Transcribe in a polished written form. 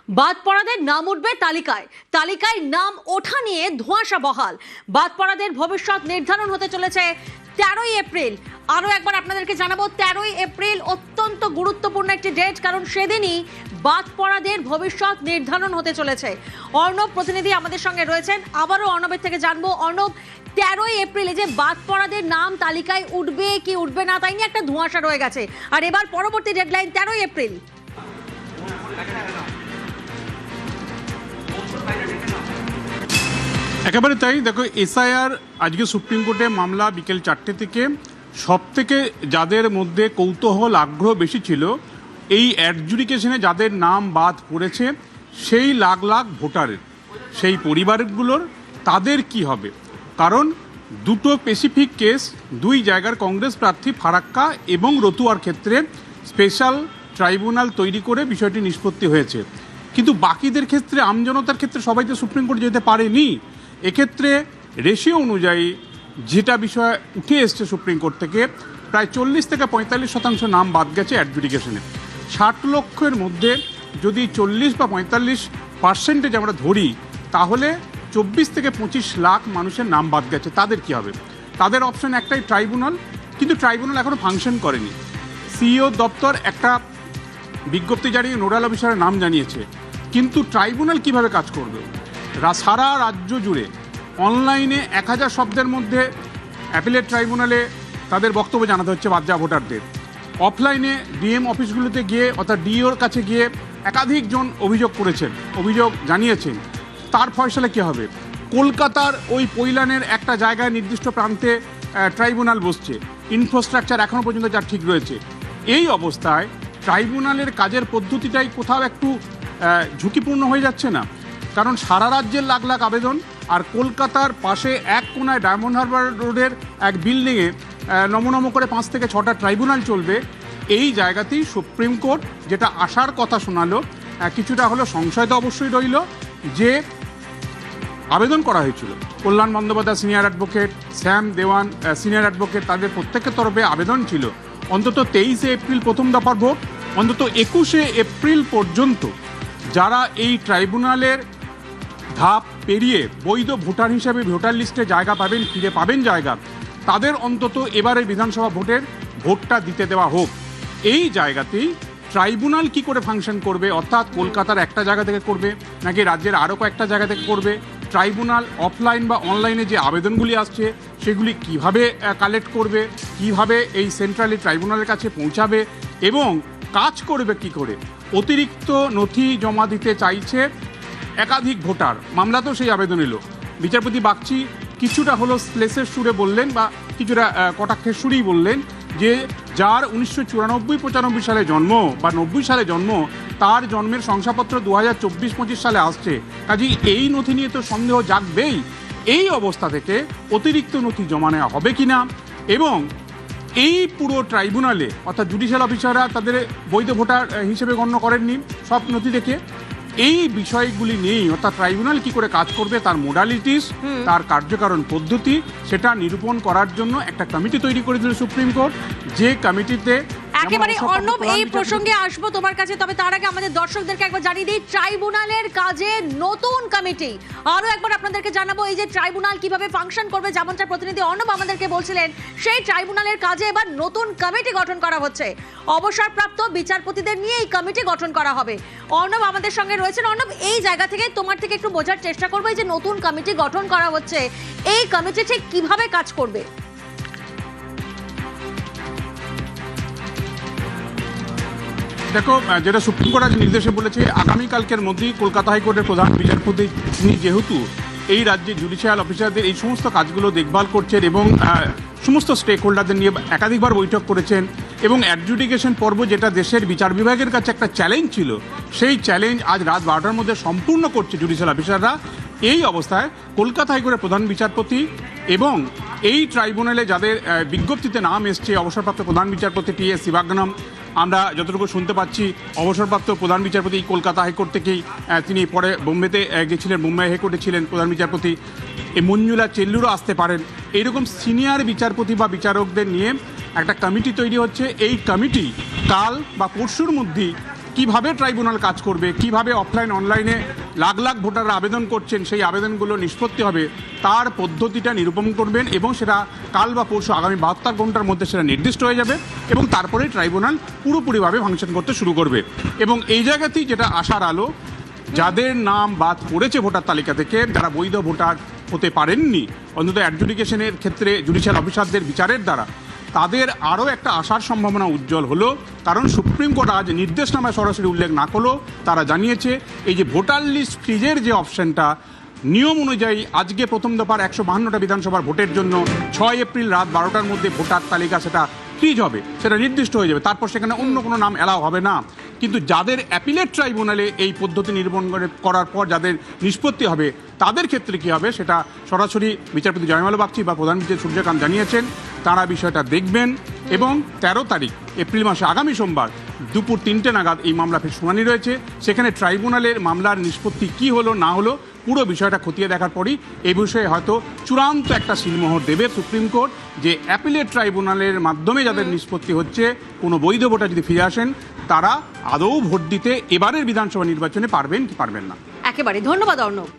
বাদ পড়াদের নাম উঠবে তালিকায়, তালিকায় নাম ওঠা নিয়ে ধোঁয়াশা বহাল। বাদ পড়াদের ভবিষ্যৎ নির্ধারণ হতে চলেছে 13ই এপ্রিল। আরো একবার আপনাদেরকে জানাবো, 13ই এপ্রিল অত্যন্ত গুরুত্বপূর্ণ একটি ডেট, কারণ সেদিনই বাদ পড়াদের ভবিষ্যৎ নির্ধারণ হতে চলেছে। অর্ণব প্রতিনিধি আমাদের সঙ্গে রয়েছেন, আবারও অর্ণবের থেকে জানবো। অর্ণব, 13ই এপ্রিলে যে বাদ পড়াদের নাম তালিকায় উঠবে কি উঠবে না তাই নিয়ে একটা ধোঁয়াশা রয়ে গেছে, আর এবার পরবর্তী ডেডলাইন 13ই এপ্রিল। একেবারে তাই। দেখো, এসআইআর আজকে সুপ্রিম কোর্টে মামলা বিকেল 4টে থেকে। সব থেকে যাদের মধ্যে কৌতূহল আগ্রহ বেশি ছিল, এই অ্যাডজুডিকেশনে যাদের নাম বাদ পড়েছে সেই লাখ লাখ ভোটারের, সেই পরিবারগুলোর তাদের কি হবে। কারণ দুটো স্পেসিফিক কেস, দুই জায়গার কংগ্রেস প্রার্থী ফারাক্কা এবং রতুয়ার ক্ষেত্রে স্পেশাল ট্রাইব্যুনাল তৈরি করে বিষয়টি নিষ্পত্তি হয়েছে। কিন্তু বাকিদের ক্ষেত্রে, আমজনতার ক্ষেত্রে সবাই তো সুপ্রিম কোর্ট যেতে পারেনি। এক্ষেত্রে রেশিও অনুযায়ী যেটা বিষয় উঠে এসছে সুপ্রিম কোর্ট থেকে, প্রায় 40 থেকে 45% নাম বাদ গেছে অ্যাডজুডিকেশনে। 60 লক্ষের মধ্যে যদি 40 বা 45% আমরা ধরি, তাহলে 24 থেকে 25 লাখ মানুষের নাম বাদ গেছে। তাদের কি হবে? তাদের অপশন একটাই, ট্রাইব্যুনাল। কিন্তু ট্রাইব্যুনাল এখনও ফাংশন করেনি। সিইও দপ্তর একটা বিজ্ঞপ্তি জারি নোডাল অফিসারের নাম জানিয়েছে, কিন্তু ট্রাইব্যুনাল কিভাবে কাজ করবে? সারা রাজ্য জুড়ে অনলাইনে 1000 শব্দের মধ্যে অ্যাপিলেট ট্রাইব্যুনালে তাদের বক্তব্য জানাতে হচ্ছে বাদ যাওয়া ভোটারদের। অফলাইনে ডিএম অফিসগুলোতে গিয়ে অর্থাৎ ডিওর কাছে গিয়ে একাধিক জন অভিযোগ করেছেন, অভিযোগ জানিয়েছেন। তার ফয়সালা কী হবে? কলকাতার ওই পৈলানের একটা জায়গায় নির্দিষ্ট প্রান্তে ট্রাইব্যুনাল বসছে, ইনফ্রাস্ট্রাকচার এখনও পর্যন্ত যা ঠিক রয়েছে। এই অবস্থায় ট্রাইব্যুনালের কাজের পদ্ধতিটাই কোথাও একটু ঝুঁকিপূর্ণ হয়ে যাচ্ছে না? কারণ সারা রাজ্যের লাখ লাখ আবেদন, আর কলকাতার পাশে এক কোনায় ডায়মন্ড হারবার রোডের এক বিল্ডিংয়ে নমনম করে 5 থেকে 6টা ট্রাইব্যুনাল চলবে। এই জায়গাতেই সুপ্রিম কোর্ট যেটা আসার কথা শোনালো, কিছুটা হলো সংশয় তো অবশ্যই রইল, যে আবেদন করা হয়েছিল কল্যাণ বন্দ্যোপাধ্যায় সিনিয়র অ্যাডভোকেট, শ্যাম দেওয়ান সিনিয়র অ্যাডভোকেট, তাদের প্রত্যেকের তরফে আবেদন ছিল অন্তত 23শে এপ্রিল প্রথম দফার ভোট, অন্তত 21শে এপ্রিল পর্যন্ত যারা এই ট্রাইব্যুনালের ধাপ পেরিয়ে বৈধ ভোটার হিসেবে ভোটার লিস্টে জায়গা পাবেন, ফিরে পাবেন জায়গা, তাদের অন্তত এবারের বিধানসভা ভোটের ভোটটা দিতে দেওয়া হোক। এই জায়গাতেই ট্রাইব্যুনাল কি করে ফাংশন করবে, অর্থাৎ কলকাতার একটা জায়গা থেকে করবে নাকি রাজ্যের আরও কয়েকটা জায়গা থেকে করবে? ট্রাইব্যুনাল অফলাইন বা অনলাইনে যে আবেদনগুলি আসছে সেগুলি কিভাবে কালেক্ট করবে, কিভাবে এই সেন্ট্রালি ট্রাইব্যুনালের কাছে পৌঁছাবে এবং কাজ করবে কি করে? অতিরিক্ত নথি জমা দিতে চাইছে একাধিক ভোটার, মামলাতেও সেই আবেদন এলো। বিচারপতি বাগচি কিছুটা হলো শ্লেষের সুরে বললেন বা কিছুটা কটাক্ষের সুরেই বললেন যে যার 1994-95 সালে জন্ম বা 90 সালে জন্ম, তার জন্মের শংসাপত্র 2024-25 সালে আসছে, কাজেই এই নথি নিয়ে তো সন্দেহ জাগবেই। এই অবস্থা থেকে অতিরিক্ত নথি জমা নেওয়া হবে কিনা এবং এই পুরো ট্রাইব্যুনালে অর্থাৎ জুডিশিয়াল অফিসাররা তাদের বৈধ ভোটার হিসেবে গণ্য করেননি সব নথি দেখে, এই বিষয়গুলি নিয়েই অর্থাৎ ট্রাইব্যুনাল কি করে কাজ করবে, তার মোডালিটিস, তার কার্যকারণ পদ্ধতি, সেটা নিরূপণ করার জন্য একটা কমিটি তৈরি করে দিল সুপ্রিম কোর্ট, যে কমিটিতে একেবারে অর্ণব এই প্রসঙ্গে আসবো তোমার কাছে, তবে তার আগে আমাদের দর্শকদেরকে একবার জানিয়ে দিই ট্রাইব্যুনালের কাজে নতুন কমিটি। আরো একবার আপনাদেরকে জানাবো এই যে ট্রাইব্যুনাল কিভাবে ফাংশন করবে, যেমনটা প্রতিনিধি অর্ণব আমাদেরকে বলছিলেন, সেই ট্রাইব্যুনালের কাজে এবার নতুন কমিটি গঠন করা হচ্ছে। অবসরপ্রাপ্ত বিচারপতিদের নিয়ে এই কমিটি গঠন করা হবে। অর্ণব আমাদের সঙ্গে রয়েছেন। অর্ণব, এই জায়গা থেকে তোমার থেকে একটু বোঝার চেষ্টা করবো, এই যে নতুন কমিটি গঠন করা হচ্ছে, এই কমিটি ঠিক কিভাবে কাজ করবে? দেখো, যেটা সুপ্রিম কোর্ট আজ নির্দেশে বলেছে, আগামীকালকের মধ্যেই কলকাতা হাইকোর্টের প্রধান বিচারপতি, তিনি যেহেতু এই রাজ্যে জুডিশিয়াল অফিসারদের এই সমস্ত কাজগুলো দেখভাল করছেন এবং সমস্ত স্টেক হোল্ডারদের নিয়ে একাধিকবার বৈঠক করেছেন, এবং অ্যাডজুডিকেশন পর্ব যেটা দেশের বিচার বিভাগের কাছে একটা চ্যালেঞ্জ ছিল, সেই চ্যালেঞ্জ আজ রাত 12টার মধ্যে সম্পূর্ণ করছে জুডিশিয়াল অফিসাররা। এই অবস্থায় কলকাতা হাইকোর্টের প্রধান বিচারপতি এবং এই ট্রাইব্যুনালে যাদের বিজ্ঞপ্তিতে নাম এসছে, অবসরপ্রাপ্ত প্রধান বিচারপতি টি.এস. শিবাগনম, আমরা যতটুকু শুনতে পাচ্ছি অবসরপ্রাপ্ত প্রধান বিচারপতি কলকাতা হাইকোর্ট থেকেই, তিনি পরে বোম্বেতে গেছিলেন, মুম্বাই হাইকোর্টে ছিলেন প্রধান বিচারপতি। এই মঞ্জুলা চেল্লুরও আসতে পারেন। এইরকম সিনিয়র বিচারপতি বা বিচারকদের নিয়ে একটা কমিটি তৈরি হচ্ছে। এই কমিটি কাল বা পরশুর মধ্যেই কিভাবে ট্রাইব্যুনাল কাজ করবে, কিভাবে অফলাইন অনলাইনে লাখ লাখ ভোটাররা আবেদন করছেন, সেই আবেদনগুলো নিষ্পত্তি হবে তার পদ্ধতিটা নিরূপণ করবেন এবং সেটা কাল বা পরশু আগামী 72 ঘন্টার মধ্যে সেটা নির্দিষ্ট হয়ে যাবে এবং তারপরে ট্রাইব্যুনাল পুরোপুরিভাবে ফাংশন করতে শুরু করবে। এবং এই জায়গাতেই যেটা আশার আলো, যাদের নাম বাদ পড়েছে ভোটার তালিকা থেকে, যারা বৈধ ভোটার হতে পারেননি অন্তত অ্যাডজুডিকেশনের ক্ষেত্রে জুডিশিয়াল অফিসারদের বিচারের দ্বারা, তাদের আরও একটা আসার সম্ভাবনা উজ্জ্বল হলো। কারণ সুপ্রিম কোর্ট আজ নির্দেশনামায় সরাসরি উল্লেখ না করলেও তারা জানিয়েছে এই যে ভোটার লিস্ট ফ্রিজের যে অপশনটা, নিয়ম অনুযায়ী আজকে প্রথম দফার 152টা বিধানসভার ভোটের জন্য 6 এপ্রিল রাত 12টার মধ্যে ভোটার তালিকা সেটা ফ্রিজ হবে, সেটা নির্দিষ্ট হয়ে যাবে, তারপর সেখানে অন্য কোনো নাম এলাও হবে না। কিন্তু যাদের অ্যাপিলেট ট্রাইব্যুনালে এই পদ্ধতি নির্মাণ করার পর যাদের নিষ্পত্তি হবে তাদের ক্ষেত্রে কী হবে সেটা সরাসরি বিচারপতি জয়মালা বাগচি বা প্রধান বিচারপতি সূর্যকান্ত জানিয়েছেন তারা বিষয়টা দেখবেন এবং 13 তারিখ এপ্রিল মাসে আগামী সোমবার দুপুর 3টে নাগাদ এই মামলা ফের শুনানি রয়েছে। সেখানে ট্রাইব্যুনালের মামলার নিষ্পত্তি কী হলো না হলো পুরো বিষয়টা খতিয়ে দেখার পরই এই বিষয়ে হয়তো চূড়ান্ত একটা সিলমোহর দেবে সুপ্রিম কোর্ট যে অ্যাপিলেট ট্রাইব্যুনালের মাধ্যমে যাদের নিষ্পত্তি হচ্ছে কোনো বৈধ ভোটার যদি ফিরে আসেন তারা আদৌ ভোট দিতে এবারের বিধানসভা নির্বাচনে পারবেন কি পারবেন না। একেবারে ধন্যবাদ অর্ণব।